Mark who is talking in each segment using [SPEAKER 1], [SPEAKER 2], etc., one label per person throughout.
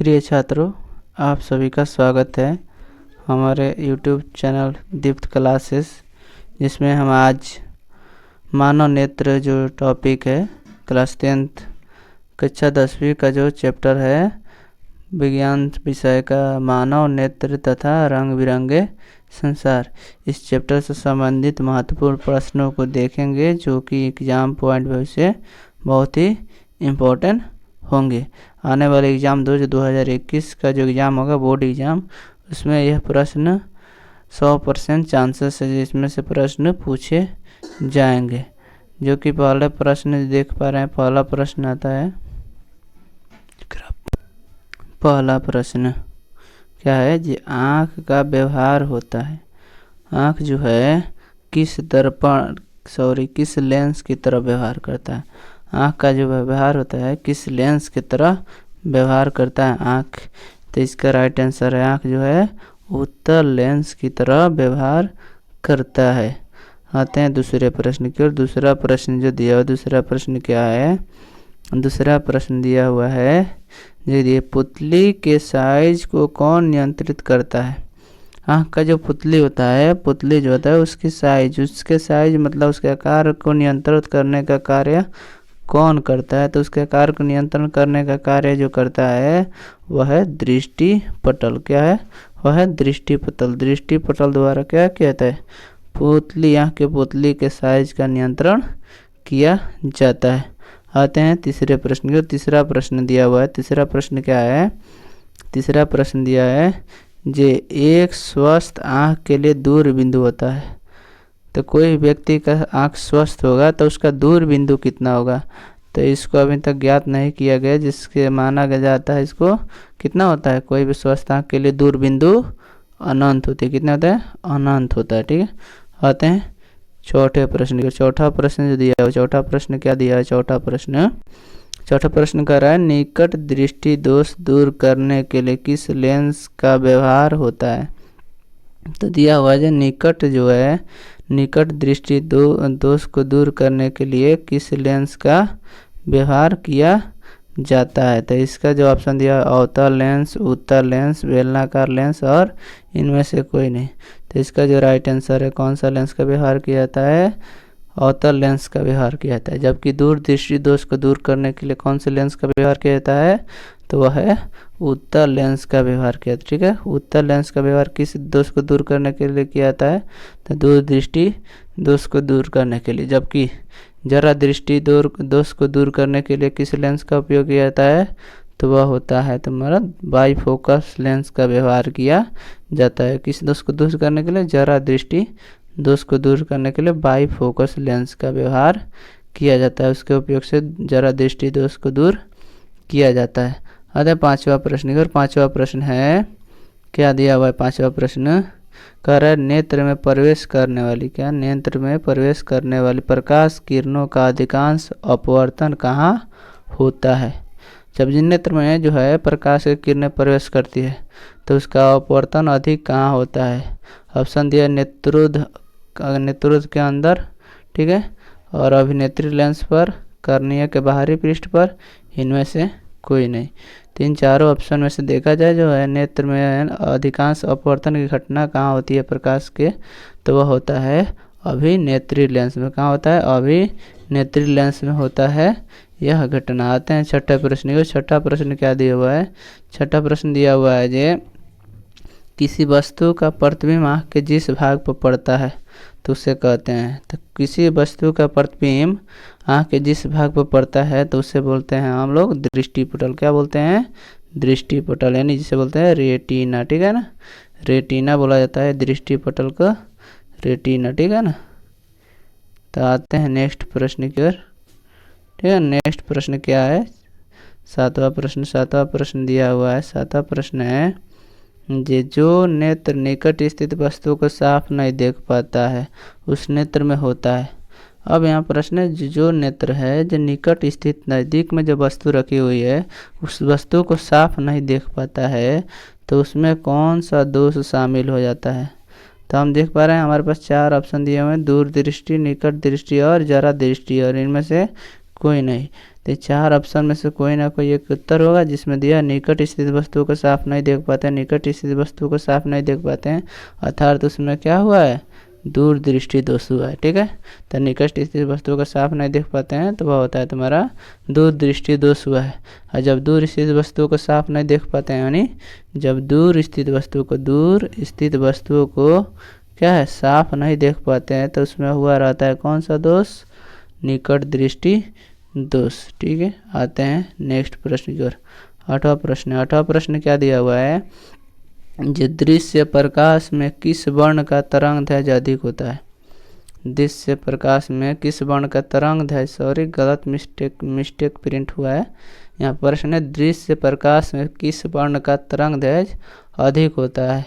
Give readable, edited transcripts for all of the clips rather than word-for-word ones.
[SPEAKER 1] प्रिय छात्रों, आप सभी का स्वागत है हमारे YouTube चैनल दीप्त क्लासेस, जिसमें हम आज मानव नेत्र जो टॉपिक है क्लास 10th कक्षा 10वीं का जो चैप्टर है विज्ञान विषय का मानव नेत्र तथा रंग बिरंगे संसार, इस चैप्टर से संबंधित महत्वपूर्ण प्रश्नों को देखेंगे जो कि एग्ज़ाम पॉइंट व्यू से बहुत ही इम्पोर्टेंट होंगे। आने वाले एग्ज़ाम 2021 का जो एग्ज़ाम होगा बोर्ड एग्ज़ाम, उसमें यह प्रश्न 100% चांसेस है जिसमें से प्रश्न पूछे जाएंगे। जो कि पहले प्रश्न देख पा रहे हैं, पहला प्रश्न आता है। पहला प्रश्न क्या है जी? आँख का व्यवहार होता है। आँख जो है किस लेंस की तरह व्यवहार करता है। आँख का जो व्यवहार होता है किस लेंस की तरह व्यवहार करता है आँख, तो इसका राइट आंसर है आँख जो है उत्तल लेंस की तरह व्यवहार करता है। आते हैं दूसरे प्रश्न की ओर। दूसरा प्रश्न जो दिया हुआ, दूसरा प्रश्न क्या है? दूसरा प्रश्न दिया हुआ है ये पुतली के साइज को कौन नियंत्रित करता है। आँख का जो पुतली होता है, पुतली जो होता है उसके साइज मतलब उसके आकार को नियंत्रित करने का कार्य कौन करता है? तो उसके आकार को नियंत्रण करने का कार्य जो करता है वह है दृष्टिपटल। क्या है? वह है दृष्टिपटल। दृष्टिपटल द्वारा क्या कहता है? पुतली, आँख के पुतली के साइज का नियंत्रण किया जाता है। आते हैं तीसरे प्रश्न की। तीसरा प्रश्न दिया हुआ है। तीसरा प्रश्न क्या है? तीसरा प्रश्न दिया है जे एक स्वस्थ आँख के लिए दूर बिंदु होता है। तो कोई व्यक्ति का आँख स्वस्थ होगा तो उसका दूर बिंदु कितना होगा? तो इसको अभी तक ज्ञात नहीं किया गया, जिसके माना जाता है इसको कितना होता है? कोई भी स्वस्थ आँख के लिए दूर बिंदु अनंत होती है। कितना होता है? अनंत होता है। ठीक है, आते हैं चौथे प्रश्न की। चौथा प्रश्न जो दिया है, चौथा प्रश्न क्या दिया है? चौथा प्रश्न कह रहा है निकट दृष्टि दोष दूर करने के लिए किस लेंस का व्यवहार होता है। तो दिया हुआ है निकट जो है, निकट दृष्टि दोष को दूर करने के लिए किस लेंस का व्यवहार किया जाता है। तो इसका जो ऑप्शन दिया है अवतल लेंस, उत्तल लेंस, बेलनाकार लेंस और इनमें से कोई नहीं। तो इसका जो राइट आंसर है कौन सा लेंस का व्यवहार किया जाता है? अवतल लेंस का व्यवहार किया जाता है। जबकि दूर दृष्टि दोष को दूर करने के लिए कौन से लेंस का व्यवहार किया जाता है? तो वह है उत्तल लेंस का व्यवहार किया जाता है। ठीक है, उत्तल लेंस का व्यवहार किस दोष को दूर करने के लिए किया जाता है? तो दूर दृष्टि दोष को दूर करने के लिए। जबकि जरा दृष्टि दोष को दूर करने के लिए किस लेंस का उपयोग किया जाता है? तो वह होता है तुम्हारा बाईफोकस लेंस का व्यवहार किया जाता है। किस दोष को दूर करने के लिए? जरा दृष्टि दोष को दूर करने के लिए बाईफोकस लेंस का व्यवहार किया जाता है। उसके उपयोग से जरा दृष्टि दोष को दूर किया जाता है। अतः पांचवा प्रश्न। और पांचवा प्रश्न है, क्या दिया हुआ है? पांचवा प्रश्न कह रहा है नेत्र में प्रवेश करने वाली, क्या नेत्र में प्रवेश करने वाली प्रकाश किरणों का अधिकांश अपवर्तन कहाँ होता है। जब जिन नेत्र में जो है प्रकाश की किरणें प्रवेश करती है तो उसका अपवर्तन अधिक कहाँ होता है? ऑप्शन दिया नेत्रोध के अंदर, ठीक है, और अभिनेत्री लेंस पर, कर्निया के बाहरी पृष्ठ पर, इनमें से कोई नहीं। तो इन चारों ऑप्शन में से देखा जाए जो है नेत्र में अधिकांश अपवर्तन की घटना कहाँ होती है प्रकाश के, तो वह होता है अभिनेत्री लेंस में। कहाँ होता है? अभिनेत्री लेंस में होता है यह घटना। आते हैं छठे प्रश्न को। छठा प्रश्न क्या दिया हुआ है? छठा प्रश्न दिया हुआ है जे किसी वस्तु का प्रतिबिंब आँख के जिस भाग पर पड़ता है तो उसे कहते हैं। तो किसी वस्तु का प्रतिबिंब आँख के जिस भाग पर पड़ता है तो उसे बोलते हैं हम लोग दृष्टिपटल। क्या बोलते हैं? दृष्टिपटल, यानी जिसे बोलते हैं रेटिना। ठीक है ना, रेटिना बोला जाता है दृष्टिपटल का, रेटिना। ठीक है ना। तो आते हैं नेक्स्ट प्रश्न की ओर। ठीक है, नेक्स्ट प्रश्न क्या है? सातवां प्रश्न। सातवां प्रश्न दिया हुआ है। सातवां प्रश्न है जो नेत्र निकट स्थित वस्तु को साफ नहीं देख पाता है उस नेत्र में होता है। अब यहाँ प्रश्न है जो नेत्र है जो निकट स्थित नज़दीक में जो वस्तु रखी हुई है उस वस्तु को साफ नहीं देख पाता है तो उसमें कौन सा दोष शामिल हो जाता है। तो हम देख पा रहे हैं हमारे पास चार ऑप्शन दिए हुए हैं, दूर दृष्टि, निकट दृष्टि और जरा दृष्टि, और इनमें से कोई नहीं। तो 4 ऑप्शन में से कोई ना कोई एक उत्तर होगा, जिसमें दिया निकट स्थित वस्तुओं को साफ नहीं देख पाते हैं, निकट स्थित वस्तुओं को साफ नहीं देख पाते हैं, अर्थात उसमें क्या हुआ है, दूरदृष्टि दोष हुआ है। ठीक है, तो निकट स्थित वस्तुओं को साफ नहीं देख पाते हैं तो वह होता है तुम्हारा दूरदृष्टि दोष हुआ है। और जब दूर स्थित वस्तुओं को साफ नहीं देख पाते हैं, यानी जब दूर स्थित वस्तुओं को क्या है, साफ नहीं देख पाते हैं, तो उसमें हुआ रहता है कौन सा दोष, निकट दृष्टि दोष। ठीक है, आते हैं नेक्स्ट प्रश्न की ओर। 8वां प्रश्न क्या दिया हुआ है, जो दृश्य प्रकाश में किस वर्ण का तरंग दैर्घ्य अधिक होता है। दृश्य प्रकाश में किस वर्ण का तरंग दैर्घ्य, सॉरी गलत मिस्टेक प्रिंट हुआ है। यहाँ प्रश्न है दृश्य प्रकाश में किस वर्ण का तरंग दैर्घ्य अधिक होता है।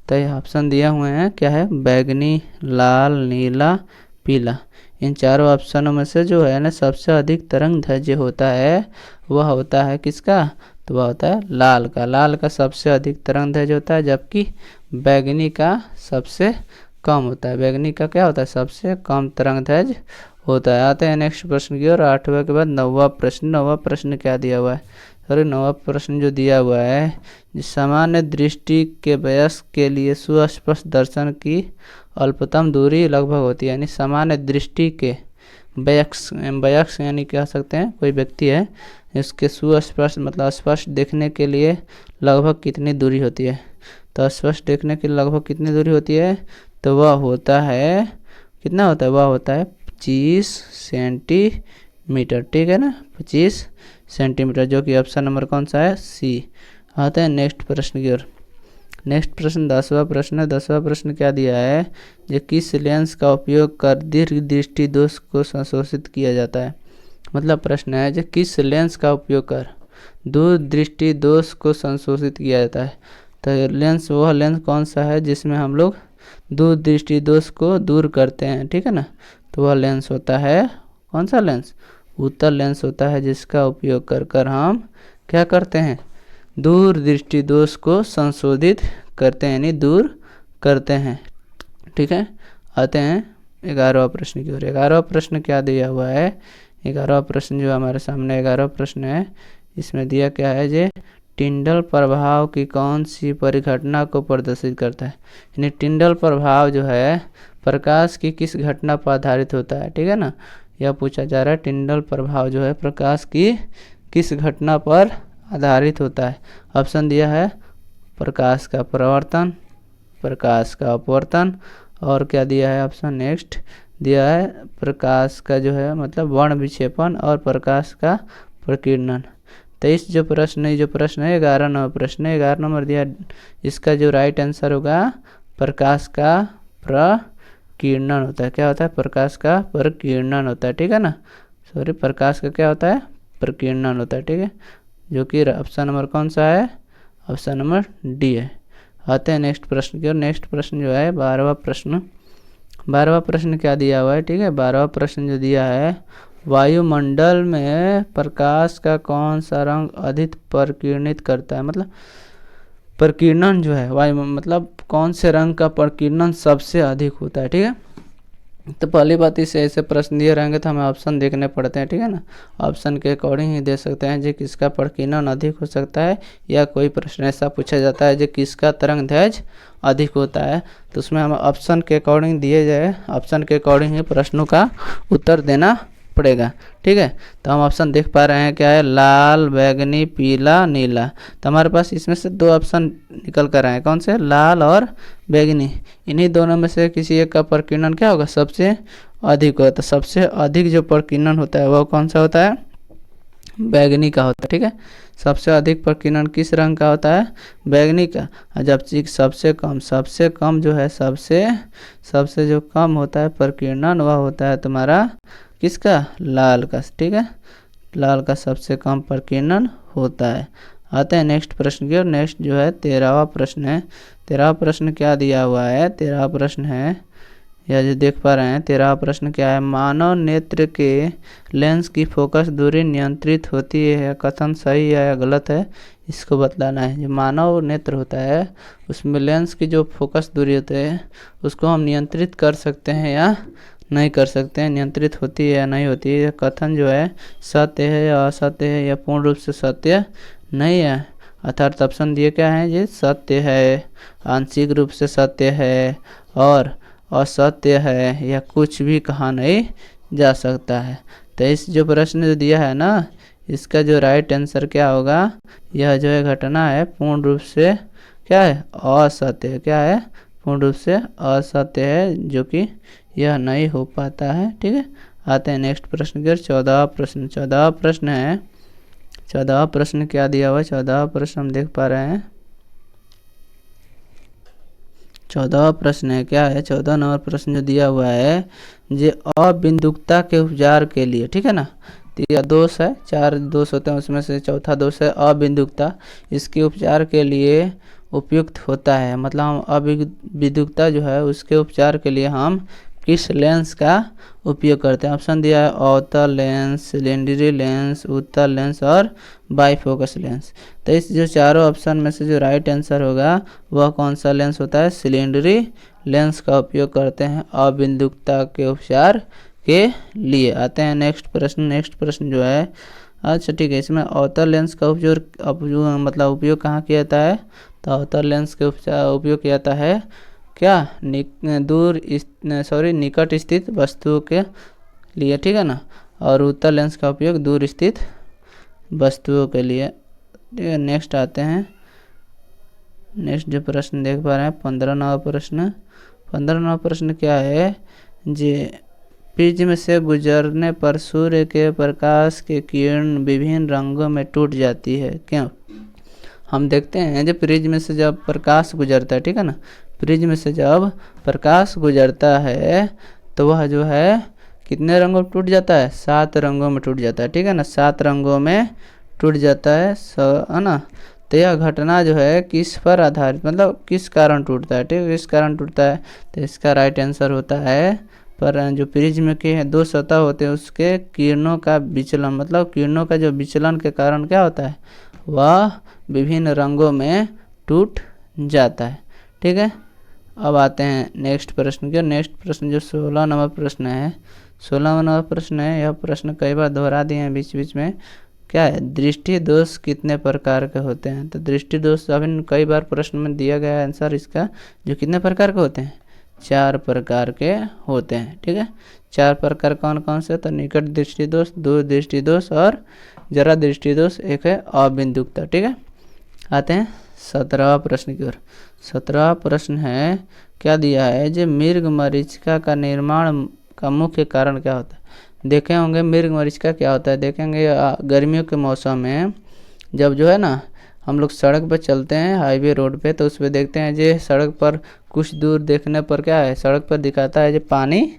[SPEAKER 1] तो ये ऑप्शन दिए हुए हैं, क्या है, बैगनी, लाल, नीला, पीला। इन चारों ऑप्शनों में से जो है ना सबसे अधिक तरंग दैर्घ्य होता है वह होता है किसका, तो वह होता है लाल का। लाल का सबसे अधिक तरंग दैर्घ्य होता है, जबकि बैगनी का सबसे कम होता है। बैगनी का क्या होता है, सबसे कम तरंग दैर्घ्य होता है। आते हैं नेक्स्ट प्रश्न की ओर। 8वें के बाद 9वां प्रश्न क्या दिया हुआ है, सॉरी 9वां प्रश्न जो दिया हुआ है, सामान्य दृष्टि के वयस्क के लिए सुस्पष्ट दर्शन की अल्पतम दूरी लगभग होती है। यानी सामान्य दृष्टि के वयस्क यानी कह सकते हैं कोई व्यक्ति है, इसके सुस्पष्ट मतलब स्पष्ट देखने के लिए लगभग कितनी दूरी होती है। तो स्पष्ट देखने के लिए लगभग कितनी दूरी होती है, तो वह होता है, कितना होता है, वह होता है 25 सेंटीमीटर। ठीक है ना, 25 सेंटीमीटर, जो कि ऑप्शन नंबर कौन सा है, सी। आते हैं नेक्स्ट प्रश्न की ओर। नेक्स्ट प्रश्न 10वां प्रश्न है। 10वां प्रश्न क्या दिया है, जो किस लेंस का उपयोग कर दीर्घ दृष्टि दोष को संशोधित किया जाता है। मतलब प्रश्न है जो किस लेंस का उपयोग कर दूर दृष्टि दोष को संशोधित किया जाता है। तो लेंस, वह लेंस कौन सा है जिसमें हम लोग दूर दृष्टि दोष को दूर करते हैं। ठीक है ना, तो वह लेंस होता है कौन सा लेंस, उत्तल लेंस होता है, जिसका उपयोग कर कर हम क्या करते हैं, दूर दृष्टि दोष को संशोधित करते हैं, यानी दूर करते हैं। ठीक है, आते हैं 11वां प्रश्न की ओर। 11वां प्रश्न क्या दिया हुआ है, 11वां प्रश्न जो हमारे सामने 11वां प्रश्न है, इसमें दिया क्या है, जे टिंडल प्रभाव की कौन सी परिघटना को प्रदर्शित करता है। यानी टिंडल प्रभाव जो है प्रकाश की किस घटना पर आधारित होता है। ठीक है ना, यह पूछा जा रहा है टिंडल प्रभाव जो है प्रकाश की किस घटना पर आधारित होता है। ऑप्शन दिया है प्रकाश का प्रवर्तन, प्रकाश का अपवर्तन, और क्या दिया है ऑप्शन नेक्स्ट दिया है प्रकाश का जो है मतलब वर्ण विक्षेपण और प्रकाश का प्रकीर्णन। 23 जो प्रश्न है 11 नंबर प्रश्न है। 11 नंबर दिया, इसका जो राइट आंसर होगा प्रकाश का प्रकीर्णन होता है। क्या होता है, प्रकाश का प्रकीर्णन होता है। ठीक है ना, सॉरी प्रकाश का क्या होता है, प्रकीर्णन होता है। ठीक है, जो कि ऑप्शन नंबर कौन सा है, ऑप्शन नंबर डी है। आते हैं नेक्स्ट प्रश्न की ओर। नेक्स्ट प्रश्न जो है 12वां प्रश्न। 12वां प्रश्न क्या दिया हुआ है, ठीक है, 12वां प्रश्न जो दिया है, वायुमंडल में प्रकाश का कौन सा रंग अधिक प्रकीर्णित करता है। मतलब प्रकीर्णन जो है वायु मतलब कौन से रंग का प्रकीर्णन सबसे अधिक होता है। ठीक है, तो पहली बात इसे ऐसे प्रश्न दिए रहेंगे तो हमें ऑप्शन देखने पड़ते हैं। ठीक है ना, ऑप्शन के अकॉर्डिंग ही दे सकते हैं जो किसका प्रकीर्णन अधिक हो सकता है, या कोई प्रश्न ऐसा पूछा जाता है जो किसका तरंग दैर्घ्य अधिक होता है, तो उसमें हमें ऑप्शन के अकॉर्डिंग दिए जाए, ऑप्शन के अकॉर्डिंग ही प्रश्नों का उत्तर देना पड़ेगा। ठीक है, तो हम ऑप्शन देख पा रहे हैं क्या है, लाल, बैगनी, पीला, नीला। तो हमारे पास इसमें से दो ऑप्शन निकल कर आए, कौन से, लाल और बैगनी। इन्हीं दोनों में से किसी एक का प्रकीर्णन क्या होगा, सबसे अधिक होगा। तो सबसे अधिक जो प्रकीर्णन होता है वह कौन सा होता है, बैगनी का होता है। ठीक है, सबसे अधिक प्रकीर्णन किस रंग का होता है, बैगनी का। और जब सबसे कम जो है सबसे जो कम होता है प्रकीर्णन वह होता है तुम्हारा किसका, लाल का। ठीक है, लाल का सबसे कम प्रकीर्णन होता है। आते हैं नेक्स्ट प्रश्न की ओर। नेक्स्ट जो है 13वां प्रश्न है। 13वां प्रश्न क्या दिया हुआ है, 13वां प्रश्न है, यह जो देख पा रहे हैं 13वां प्रश्न क्या है, मानव नेत्र के लेंस की फोकस दूरी नियंत्रित होती है, या कथन सही है या गलत है, इसको बतलाना है। जो मानव नेत्र होता है उसमें लेंस की जो फोकस दूरी होती है उसको हम नियंत्रित कर सकते हैं या नहीं कर सकते हैं, नियंत्रित होती है या नहीं होती है। कथन जो है सत्य है या असत्य है या पूर्ण रूप से सत्य नहीं है। अर्थात ऑप्शन दिए क्या है, ये सत्य है, आंशिक रूप से सत्य है और असत्य है या कुछ भी कहा नहीं जा सकता है। तो इस जो प्रश्न जो दिया है ना, इसका जो राइट आंसर क्या होगा, यह जो है घटना है पूर्ण रूप से क्या है, असत्य है। क्या है, पूर्ण रूप से असत्य है, जो कि यह नहीं हो पाता है। ठीक है, आते हैं नेक्स्ट प्रश्न की ओर। 14वां प्रश्न, 14वां प्रश्न है, 14वां प्रश्न क्या दिया हुआ है, 14वां प्रश्न हम देख पा रहे हैं। 14वां प्रश्न है, क्या है, 14 नंबर प्रश्न जो दिया हुआ है, जे अबिंदुकता के उपचार के लिए, ठीक है ना, तो यह दोष है, 4 दोष होते हैं, उसमें से चौथा दोष है अबिंदुकता। इसके उपचार के लिए उपयुक्त होता है, मतलब हम अबिंदुकता जो है उसके उपचार के लिए हम किस लेंस का उपयोग करते हैं। ऑप्शन दिया है अवतल लेंस, सिलेंडरी लेंस, उत्तल लेंस और बाईफोकस लेंस। तो इस जो चारों ऑप्शन में से जो राइट आंसर होगा वह कौन सा लेंस होता है, सिलेंडरी लेंस का उपयोग करते हैं अबिंदुकता के उपचार के लिए। आते हैं नेक्स्ट प्रश्न। नेक्स्ट प्रश्न जो है, अच्छा ठीक है, इसमें अवतल लेंस का उपयोग मतलब उपयोग कहाँ किया जाता है, तो अवतल लेंस के उपयोग किया जाता है क्या, निकट स्थित वस्तुओं के लिए, ठीक है ना, और उत्तल लेंस का उपयोग दूर स्थित वस्तुओं के लिए। ठीक है, नेक्स्ट आते हैं। नेक्स्ट जो प्रश्न देख पा रहे हैं 15वां प्रश्न। 15वां प्रश्न क्या है, जे प्रिज्म से गुजरने पर सूर्य के प्रकाश के किरण विभिन्न रंगों में टूट जाती है, क्यों। हम देखते हैं जब प्रिज्म से जब प्रकाश गुजरता है, ठीक है ना, प्रिज्म से जब प्रकाश गुजरता है तो वह जो है कितने रंगों में टूट जाता है, 7 रंगों में टूट जाता है। ठीक है ना, 7 रंगों में टूट जाता है ना। तो यह घटना जो है किस पर आधारित, मतलब किस कारण टूटता है, ठीक है, किस कारण टूटता है, तो इसका राइट आंसर होता है, पर जो प्रिज्म के 2 सतह होते हैं उसके किरणों का विचलन, मतलब किरणों का जो विचलन के कारण क्या होता है, वह विभिन्न रंगों में टूट जाता है। ठीक है, अब आते हैं नेक्स्ट प्रश्न के। नेक्स्ट प्रश्न जो 16 नंबर प्रश्न है, 16वां नंबर प्रश्न है, यह प्रश्न कई बार दोहरा दिए हैं बीच बीच में। क्या है, दृष्टि दोष कितने प्रकार के होते हैं, तो दृष्टि दोष अभी कई बार प्रश्न में दिया गया है आंसर इसका, जो कितने प्रकार के होते हैं, 4 प्रकार के होते हैं। ठीक है, 4 प्रकार कौन कौन से, तो निकट दृष्टि दोष, दूर दृष्टि दोष और जरा दृष्टि दोष, एक है अबिंदुकता। ठीक है, आते हैं 17वां प्रश्न की ओर। 17वां प्रश्न है, क्या दिया है, जो मृग मरीचिका का निर्माण का मुख्य कारण क्या होता है। देखे होंगे मृग मरीचिका क्या होता है, देखेंगे गर्मियों के मौसम में जब जो है ना हम लोग सड़क पर चलते हैं हाईवे रोड पे, तो उस पर देखते हैं जो सड़क पर कुछ दूर देखने पर क्या है, सड़क पर दिखाता है जो पानी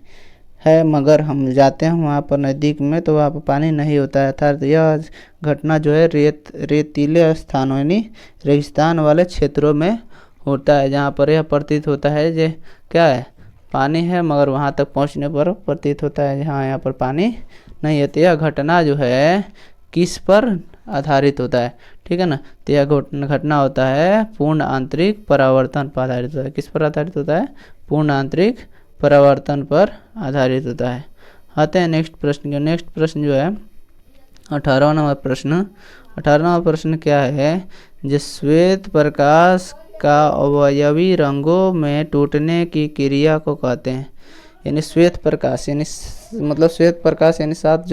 [SPEAKER 1] है, मगर हम जाते हैं वहाँ पर नज़दीक में तो वहाँ पर पानी नहीं होता है। अर्थात यह घटना जो है रेतीले स्थानों यानी रेगिस्तान वाले क्षेत्रों में होता है, जहाँ पर यह प्रतीत होता है जो क्या है, पानी है, मगर वहाँ तक पहुँचने पर प्रतीत होता है जहाँ यहाँ पर पानी नहीं है। तो यह घटना जो है किस पर आधारित होता है, ठीक है ना, तो यह घटना होता है पूर्ण आंतरिक परावर्तन पर आधारित होता है। किस पर आधारित होता है, पूर्ण आंतरिक परावर्तन पर आधारित होता है। आते हैं नेक्स्ट प्रश्न के। नेक्स्ट प्रश्न जो है 18वां नंबर प्रश्न। 18वां प्रश्न क्या है, जो श्वेत प्रकाश का अवयवी रंगों में टूटने की क्रिया को कहते हैं। यानी श्वेत प्रकाश यानी मतलब श्वेत प्रकाश यानी 7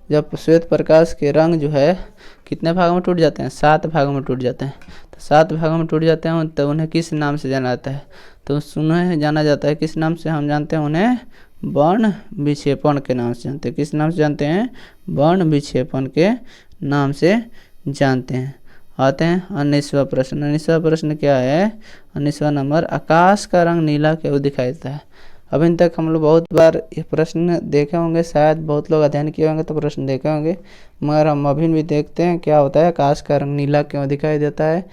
[SPEAKER 1] जब श्वेत प्रकाश के रंग जो है कितने भागों में टूट जाते हैं, 7 भागों में टूट जाते हैं। तो 7 भागों में टूट जाते हैं तो उन्हें किस नाम से जाना जाता है, तो उन्हें जाना जाता है किस नाम से, हम जानते हैं उन्हें वर्ण विक्षेपण के नाम से जानते हैं। किस नाम से जानते हैं, वर्ण विक्षेपण के नाम से जानते हैं। आते हैं 19वां प्रश्न। 19वां प्रश्न क्या है, 19वां नंबर, आकाश का रंग नीला क्यों दिखाई देता है। अभी तक हम लोग बहुत बार ये प्रश्न देखे होंगे, शायद बहुत लोग अध्ययन किए होंगे तो प्रश्न देखे होंगे, मगर हम अभी भी देखते हैं क्या होता है, आकाश का रंग नीला क्यों दिखाई देता है।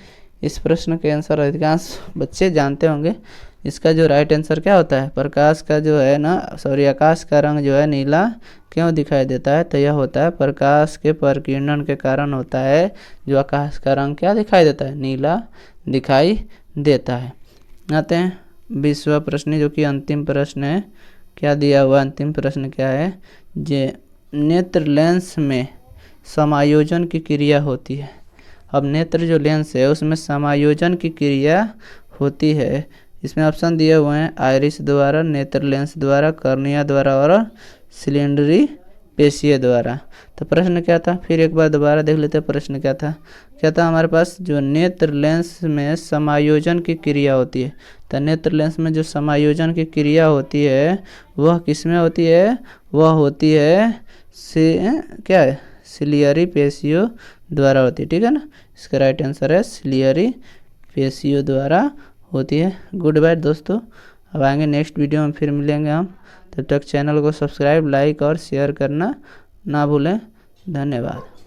[SPEAKER 1] इस प्रश्न के आंसर अधिकांश बच्चे जानते होंगे। इसका जो राइट आंसर क्या होता है, प्रकाश का जो है ना आकाश का रंग जो है नीला क्यों दिखाई देता है, तो यह होता है प्रकाश के प्रकीर्णन के कारण होता है, जो आकाश का रंग क्या दिखाई देता है, नीला दिखाई देता है। आते हैं 20वां प्रश्न जो कि अंतिम प्रश्न है। क्या दिया हुआ अंतिम प्रश्न क्या है, जे नेत्र लेंस में समायोजन की क्रिया होती है। अब नेत्र जो लेंस है उसमें समायोजन की क्रिया होती है। इसमें ऑप्शन दिए हुए हैं आइरिस द्वारा, नेत्र लेंस द्वारा, कर्निया द्वारा और सिलेंडरी पेशीय द्वारा। तो प्रश्न क्या था, फिर एक बार दोबारा देख लेते हैं प्रश्न क्या था। क्या था हमारे पास, जो नेत्र लेंस में समायोजन की क्रिया होती है। तो नेत्र लेंस में जो समायोजन की क्रिया होती है वह किस में होती है, वह होती है क्या है, सिलियरी पेशियों द्वारा होती है। ठीक है ना, इसका राइट आंसर है सिलियरी पेशियों द्वारा होती है। गुड बाय दोस्तों, अब आएंगे नेक्स्ट वीडियो में, फिर मिलेंगे हम। तब तक चैनल को सब्सक्राइब, लाइक और शेयर करना ना भूलें। धन्यवाद।